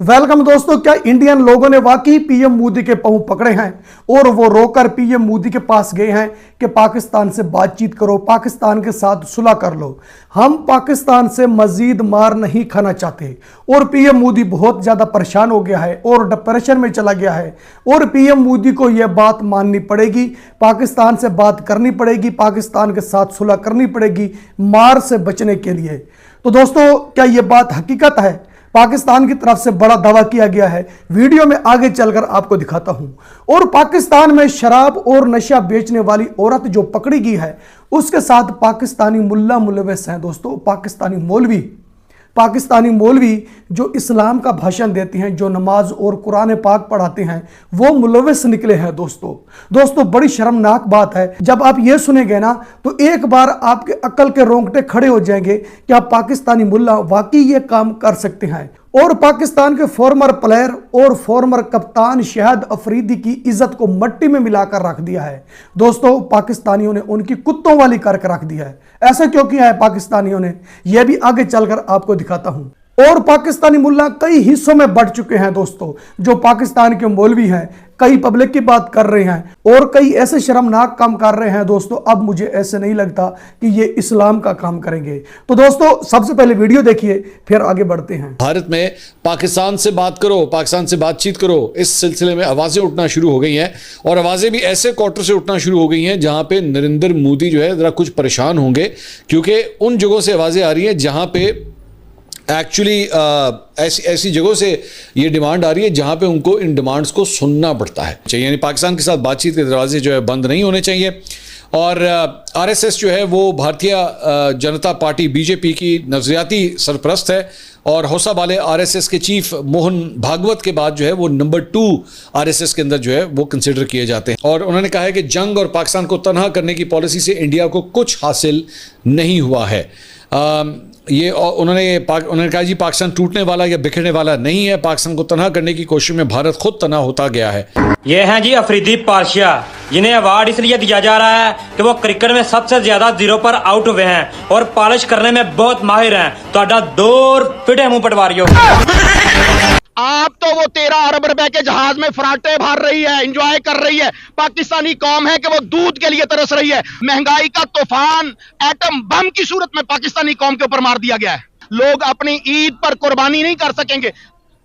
Welcome दोस्तों, क्या Indian लोगों ने वाकई पीएम मोदी के पांव पकड़े हैं और वो रोकर पीएम मोदी के पास गए हैं कि पाकिस्तान से बातचीत करो, पाकिस्तान के साथ सुलह कर लो, हम पाकिस्तान से मजीद मार नहीं खाना चाहते। और पीएम मोदी बहुत ज्यादा परेशान हो गया है और डिप्रेशन में चला गया है और पीएम मोदी को यह बात माननी पड़ेगी, पाकिस्तान से बात करनी पड़ेगी, पाकिस्तान के साथ सुलह करनी पड़ेगी मार से बचने के लिए। तो दोस्तों, क्या यह बात हकीकत है? पाकिस्तान की तरफ से बड़ा दावा किया गया है, वीडियो में आगे चलकर आपको दिखाता हूं। और पाकिस्तान में शराब और नशा बेचने वाली औरत जो पकड़ी गई है, उसके साथ पाकिस्तानी मुल्ला मुलविस हैं दोस्तों, पाकिस्तानी मौलवी जो इस्लाम का भाषण देते हैं, जो नमाज और कुरान पाक पढ़ाते हैं, वो मुलविस निकले हैं दोस्तों बड़ी शर्मनाक बात है। जब आप ये सुनेंगे ना तो एक बार आपके अक्ल के रोंगटे खड़े हो जाएंगे कि आप पाकिस्तानी मुल्ला वाकई ये काम कर सकते हैं। और पाकिस्तान के फॉर्मर प्लेयर और फॉर्मर कप्तान शाहिद अफरीदी की इज्जत को मट्टी में मिलाकर रख दिया है दोस्तों। पाकिस्तानियों ने उनकी कुत्तों वाली करके रख दिया है। ऐसा क्यों किया है पाकिस्तानियों ने, यह भी आगे चलकर आपको दिखाता हूं। और पाकिस्तानी मुल्ला कई हिस्सों में बढ़ चुके हैं दोस्तों। जो पाकिस्तान के मौलवी हैं, कई पब्लिक की बात कर रहे हैं और कई ऐसे शर्मनाक काम कर रहे हैं दोस्तों। अब मुझे ऐसे नहीं लगता कि ये इस्लाम का काम करेंगे। तो दोस्तों, सबसे पहले वीडियो देखिए, फिर आगे बढ़ते हैं। भारत में पाकिस्तान से बात करो, पाकिस्तान से बातचीत करो, इस सिलसिले में आवाजें उठना शुरू हो गई हैं और आवाजें भी ऐसे क्वार्टर से उठना शुरू हो गई हैं जहां पे नरेंद्र मोदी जो है जरा कुछ परेशान होंगे, क्योंकि उन जगहों से आवाजें आ रही हैं जहां पे एक्चुअली ऐसी जगहों से ये डिमांड आ रही है जहां पे उनको इन डिमांड्स को सुनना पड़ता है। यानी पाकिस्तान के साथ बातचीत के दरवाजे जो है बंद नहीं होने चाहिए। और आरएसएस जो है वो भारतीय जनता पार्टी बीजेपी की नजरियाती सरपरस्त है और हौसा वाले आरएसएस के चीफ मोहन भागवत के बाद जो है वो नंबर 2 आरएसएस के अंदर जो है वो कंसिडर किए जाते हैं। और उन्होंने कहा है कि जंग और पाकिस्तान को तनहा करने की पॉलिसी से इंडिया को कुछ हासिल नहीं हुआ है। उन्होंने कहा जी पाकिस्तान टूटने वाला या बिखरने वाला नहीं है, पाकिस्तान को तनहा करने की कोशिश में भारत खुद तनहा होता गया है। ये हैं जी अफरीदी पारशिया, जिन्हें अवार्ड इसलिए दिया जा रहा है कि वो क्रिकेट में सबसे ज्यादा 0 पर आउट हुए हैं और पॉलिश करने में बहुत माहिर हैं। तो दूर फिटे मुंह पटवारियों। आप तो वो 13 अरब रुपए के जहाज में फराटे भर रही है, एंजॉय कर रही है। पाकिस्तानी कौम है कि वो दूध के लिए तरस रही है। महंगाई का तूफान एटम बम की सूरत में पाकिस्तानी कौम के ऊपर मार दिया गया है। लोग अपनी ईद पर कुर्बानी नहीं कर सकेंगे,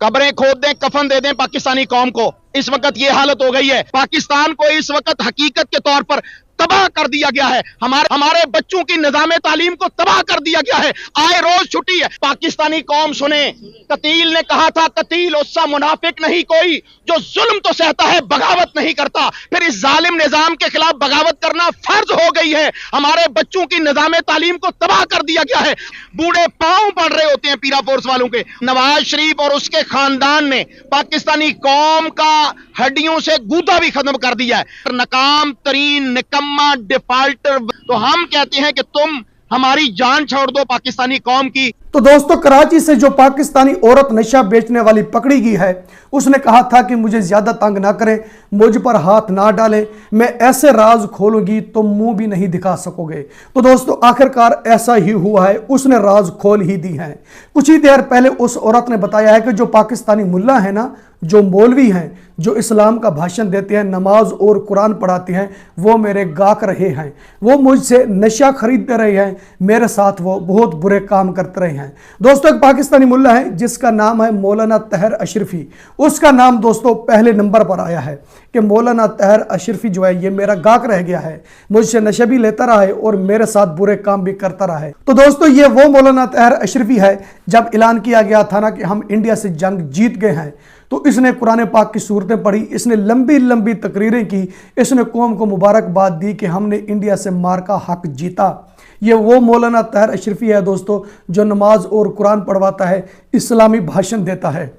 कब्रें खोद दें, कफन दे दें पाकिस्तानी कौम को। इस वक्त ये हालत हो गई है। पाकिस्तान को इस वक्त हकीकत के तौर पर तबाह कर दिया गया है। हमारे बच्चों की निजाम तालीम को तबाह कर दिया गया है। आए रोज छुट्टी है। पाकिस्तानी कौम सुने, कतील ने कहा था, कतील उससा मुनाफिक नहीं कोई जो जुल्म तो सहता है बगावत नहीं करता। फिर इस जालिम निजाम के खिलाफ बगावत करना फर्ज हो गई है। हमारे बच्चों की निजाम तालीम को तबाह कर दिया गया है। बूढ़े पांव पड़ रहे होते हैं पीरा फोर्स वालों के। नवाज शरीफ और उसके खानदान ने पाकिस्तानी कौम का हड्डियों से गूदा भी खत्म कर दिया है। नाकाम तरीन निकम्मा डिफाल्टर। तो हम कहते हैं कि तुम हमारी जान छोड़ दो पाकिस्तानी कौम की। तो दोस्तों, कराची से जो पाकिस्तानी औरत नशा बेचने वाली पकड़ी गई है, उसने कहा था कि मुझे ज्यादा तंग ना करें, मुझ पर हाथ ना डालें, मैं ऐसे राज खोलूंगी तो मुंह भी नहीं दिखा सकोगे। तो दोस्तों, आखिरकार ऐसा ही हुआ है, उसने राज खोल ही दी है। कुछ ही देर पहले उस औरत ने बताया है कि जो पाकिस्तानी मुल्ला है ना, जो मौलवी हैं, जो इस्लाम का भाषण देते हैं, नमाज और कुरान पढ़ाते हैं, वो मेरे गाहक रहे हैं, वो मुझसे नशा खरीदते रहे हैं, मेरे साथ वो बहुत बुरे काम करते रहे हैं। दोस्तों, एक पाकिस्तानी मुल्ला है जिसका नाम है मौलाना तहर अशरफी। उसका नाम दोस्तों पहले नंबर पर आया है कि मौलाना तहर अशरफी जो है ये मेरा गाहक रह गया है, मुझसे नशा भी लेता रहा है और मेरे साथ बुरे काम भी करता रहा है। तो दोस्तों, ये वो मौलाना तहर अशरफी है जब ऐलान किया गया था ना कि हम इंडिया से जंग जीत गए हैं, तो इसने कुरान पाक की सूरतें पढ़ी, इसने लंबी लंबी तकरीरें की, इसने कौम को मुबारकबाद दी कि हमने इंडिया से मार का हक जीता। ये वो मौलाना तहर अशरफी है दोस्तों जो नमाज और कुरान पढ़वाता है, इस्लामी भाषण देता है।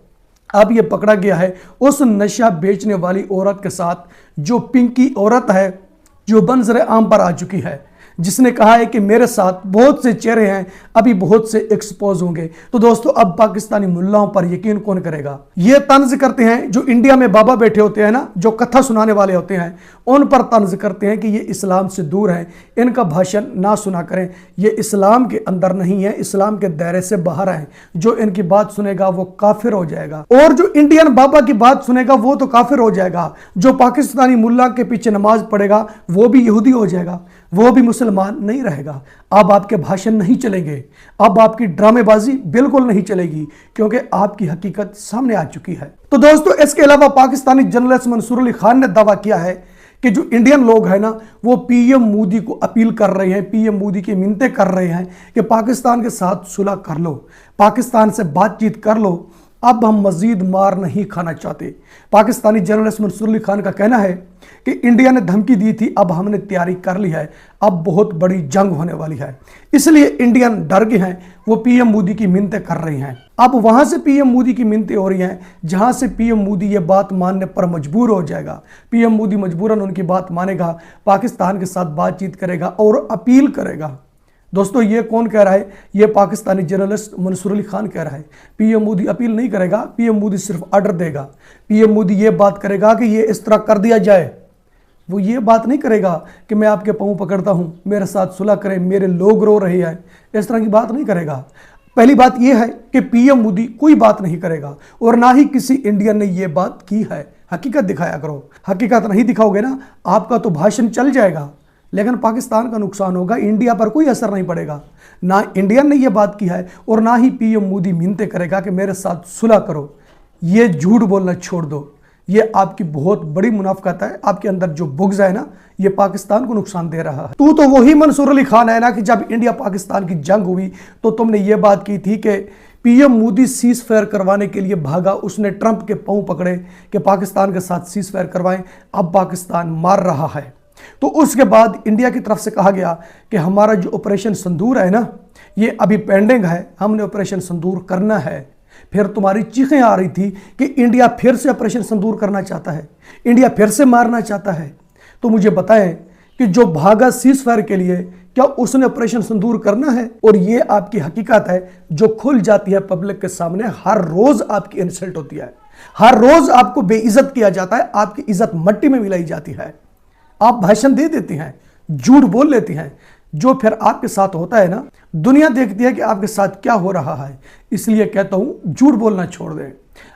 अब ये पकड़ा गया है उस नशा बेचने वाली औरत के साथ, जो पिंकी औरत है, जो बंजर आम पर आ चुकी है, जिसने कहा है कि मेरे साथ बहुत से चेहरे हैं, अभी बहुत से एक्सपोज होंगे। तो दोस्तों अब पाकिस्तानी मुल्लाओं पर यकीन कौन करेगा। ये तंज करते हैं जो इंडिया में बाबा बैठे होते हैं ना, जो कथा सुनाने वाले होते हैं, उन पर तंज करते हैं कि ये इस्लाम से दूर हैं, इनका भाषण ना सुना करें, ये इस्लाम के अंदर नहीं है, इस्लाम के दायरे से बाहर हैं, जो इनकी बात सुनेगा वो काफिर हो जाएगा, और जो इंडियन बाबा की बात सुनेगा वो तो काफिर हो जाएगा, जो पाकिस्तानी मुल्ला के पीछे नमाज पढ़ेगा वो भी यहूदी हो जाएगा, वो भी मुसलमान नहीं रहेगा। अब आपके भाषण नहीं चलेंगे, अब आपकी ड्रामेबाजी बिल्कुल नहीं चलेगी, क्योंकि आपकी हकीकत सामने आ चुकी है। तो दोस्तों इसके अलावा पाकिस्तानी जर्नलिस्ट मंसूर अली खान ने दावा किया है कि जो इंडियन लोग हैं ना, वो पीएम मोदी को अपील कर रहे हैं, पीएम मोदी की मिन्नतें कर रहे हैं कि पाकिस्तान के साथ सुलह कर लो, पाकिस्तान से बातचीत कर लो, अब हम मजीद मार नहीं खाना चाहते। पाकिस्तानी जर्नलिस्ट मंसूर अली खान का कहना है कि इंडिया ने धमकी दी थी, अब हमने तैयारी कर ली है, अब बहुत बड़ी जंग होने वाली है, इसलिए इंडियन डर गए हैं, वो पीएम मोदी की मिन्नतें कर रही हैं। अब वहां से पीएम मोदी की मिन्नतें हो रही हैं जहां से पीएम मोदी ये बात मानने पर मजबूर हो जाएगा। पीएम मोदी मजबूरन उनकी बात मानेगा, पाकिस्तान के साथ बातचीत करेगा और अपील करेगा। दोस्तों ये कौन कह रहा है? ये पाकिस्तानी जर्नलिस्ट मंसूर अली खान कह रहा है। पीएम मोदी अपील नहीं करेगा, पीएम मोदी सिर्फ ऑर्डर देगा। पीएम मोदी ये बात करेगा कि ये इस तरह कर दिया जाए, वो ये बात नहीं करेगा कि मैं आपके पाँव पकड़ता हूँ, मेरे साथ सुलह करें, मेरे लोग रो रहे हैं, इस तरह की बात नहीं करेगा। पहली बात यह है कि पीएम मोदी कोई बात नहीं करेगा, और ना ही किसी इंडियन ने यह बात की है। हकीकत दिखाया करो, हकीकत नहीं दिखाओगे ना, आपका तो भाषण चल जाएगा, लेकिन पाकिस्तान का नुकसान होगा, इंडिया पर कोई असर नहीं पड़ेगा। ना इंडियन ने यह बात की है और ना ही पीएम मोदी मिन्नतें करेगा कि मेरे साथ सुलह करो। ये झूठ बोलना छोड़ दो, ये आपकी बहुत बड़ी मुनाफकत है, आपके अंदर जो बुग्ज है ना, ये पाकिस्तान को नुकसान दे रहा है। तू तो वही मंसूर अली खान है ना कि जब इंडिया पाकिस्तान की जंग हुई तो तुमने ये बात की थी कि पीएम मोदी सीज फायर करवाने के लिए भागा, उसने ट्रंप के पांव पकड़े कि पाकिस्तान के साथ सीज फायर करवाएं, अब पाकिस्तान मार रहा है। तो उसके बाद इंडिया की तरफ से कहा गया कि हमारा जो ऑपरेशन संदूर है ना, ये अभी पेंडिंग है, हमने ऑपरेशन संदूर करना है। फिर तुम्हारी चीखें आ रही थी कि इंडिया फिर से ऑपरेशन संदूर करना चाहता है, इंडिया फिर से मारना चाहता है। तो मुझे बताएं कि जो भागा सीज फायर के लिए, क्या उसने ऑपरेशन संदूर करना है? और ये आपकी हकीकत है जो खुल जाती है पब्लिक के सामने। हर रोज आपकी इंसल्ट होती है, हर रोज आपको बेइज्जत किया जाता है, आपकी इज्जत मट्टी में मिलाई जाती है। आप भाषण दे देती हैं, झूठ बोल लेती हैं, जो फिर आपके साथ होता है ना, दुनिया देखती है कि आपके साथ क्या हो रहा है। इसलिए कहता हूं झूठ बोलना छोड़ दें।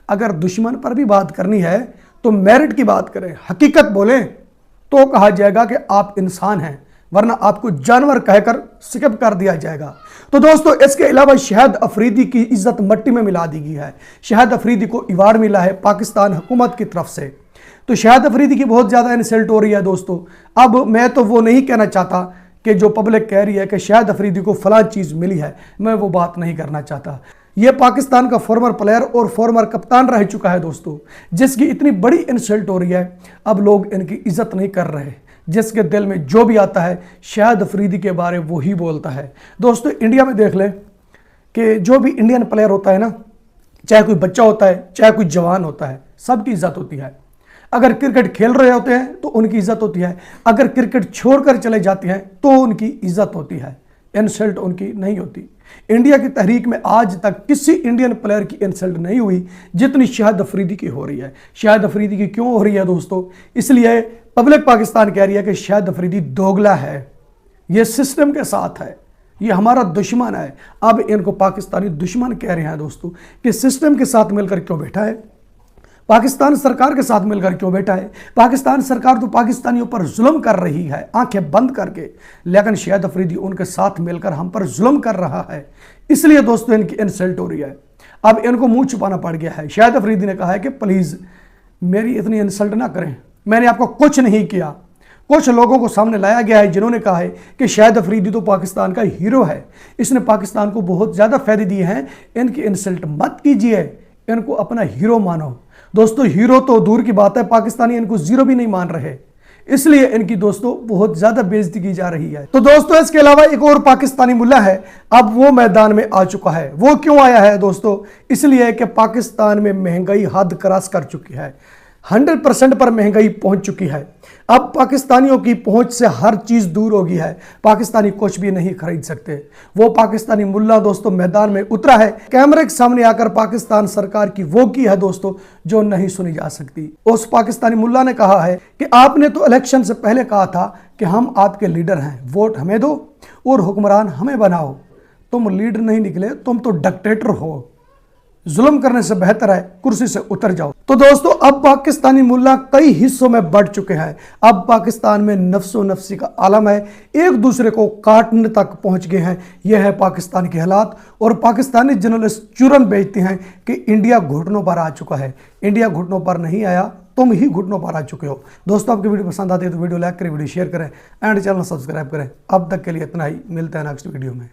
अगर दुश्मन पर भी बात करनी है तो मेरिट की बात करें, हकीकत बोलें, तो कहा जाएगा कि आप इंसान हैं, वरना आपको जानवर कहकर स्किप कर दिया जाएगा। तो दोस्तों इसके अलावा शाहिद अफरीदी की इज्जत मट्टी में मिला दी गई है। शाहिद अफरीदी को अवार्ड मिला है पाकिस्तान हुकूमत की तरफ से। तो शाहिद अफरीदी की बहुत ज़्यादा इंसल्ट हो रही है दोस्तों। अब मैं तो वो नहीं कहना चाहता कि जो पब्लिक कह रही है कि शाहिद अफरीदी को फलां चीज़ मिली है, मैं वो बात नहीं करना चाहता। ये पाकिस्तान का फॉर्मर प्लेयर और फॉर्मर कप्तान रह चुका है दोस्तों, जिसकी इतनी बड़ी इंसल्ट हो रही है। अब लोग इनकी इज्जत नहीं कर रहे, जिसके दिल में जो भी आता है शाहिद अफरीदी के बारे वो ही बोलता है। दोस्तों इंडिया में देख लें कि जो भी इंडियन प्लेयर होता है ना, चाहे कोई बच्चा होता है चाहे कोई जवान होता है, सबकी इज्जत होती है। अगर क्रिकेट खेल रहे होते हैं तो उनकी इज्जत होती है, अगर क्रिकेट छोड़कर चले जाते हैं तो उनकी इज्जत होती है, इंसल्ट उनकी नहीं होती। इंडिया की तहरीक में आज तक किसी इंडियन प्लेयर की इंसल्ट नहीं हुई जितनी शाहिद अफरीदी की हो रही है। शाहिद अफरीदी की क्यों हो रही है दोस्तों? इसलिए पब्लिक पाकिस्तान कह रही है कि शाहिद अफरीदी दोगला है, ये सिस्टम के साथ है, ये हमारा दुश्मन है। अब इनको पाकिस्तानी दुश्मन कह रहे हैं दोस्तों कि सिस्टम के साथ मिलकर क्यों बैठा है, पाकिस्तान सरकार के साथ मिलकर क्यों बैठा है। पाकिस्तान सरकार तो पाकिस्तानियों पर जुल्म कर रही है आंखें बंद करके, लेकिन शाहिद अफरीदी उनके साथ मिलकर हम पर जुल्म कर रहा है। इसलिए दोस्तों इनकी इंसल्ट हो रही है। अब इनको मुंह छुपाना पड़ गया है। शाहिद अफरीदी ने कहा है कि प्लीज़ मेरी इतनी इंसल्ट ना करें, मैंने आपको कुछ नहीं किया। कुछ लोगों को सामने लाया गया है जिन्होंने कहा है कि शाहिद अफरीदी तो पाकिस्तान का हीरो है, इसने पाकिस्तान को बहुत ज़्यादा फायदे दिए हैं, इनकी इंसल्ट मत कीजिए, इनको अपना हीरो मानो। दोस्तों हीरो तो दूर की बात है, पाकिस्तानी इनको जीरो भी नहीं मान रहे, इसलिए इनकी दोस्तों बहुत ज्यादा बेइज्जती की जा रही है। तो दोस्तों इसके अलावा एक और पाकिस्तानी मुल्ला है, अब वो मैदान में आ चुका है। वो क्यों आया है दोस्तों? इसलिए कि पाकिस्तान में महंगाई हद क्रॉस कर चुकी है। 100% पर महंगाई पहुंच चुकी है। अब पाकिस्तानियों की पहुंच से हर चीज दूर हो गई है। पाकिस्तानी कुछ भी नहीं खरीद सकते। वो पाकिस्तानी मुल्ला दोस्तों मैदान में उतरा है, कैमरे के सामने आकर पाकिस्तान सरकार की वो की है दोस्तों जो नहीं सुनी जा सकती। उस पाकिस्तानी मुल्ला ने कहा है कि आपने तो इलेक्शन से पहले कहा था कि हम आपके लीडर हैं, वोट हमें दो और हुक्मरान हमें बनाओ। तुम लीडर नहीं निकले, तुम तो डिक्टेटर हो। जुल्म करने से बेहतर है कुर्सी से उतर जाओ। तो दोस्तों अब पाकिस्तानी मुल्ला कई हिस्सों में बढ़ चुके हैं। अब पाकिस्तान में नफ्सो नफ्सी का आलम है, एक दूसरे को काटने तक पहुंच गए हैं। यह है पाकिस्तान के हालात। और पाकिस्तानी जर्नलिस्ट चूरन बेचते हैं कि इंडिया घुटनों पर आ चुका है। इंडिया घुटनों पर नहीं आया, तुम ही घुटनों पर आ चुके हो। दोस्तों आपकी वीडियो पसंद आती है तो वीडियो लाइक करें, वीडियो शेयर करें एंड चैनल सब्सक्राइब करें। अब तक के लिए इतना ही, मिलते हैं नेक्स्ट वीडियो में।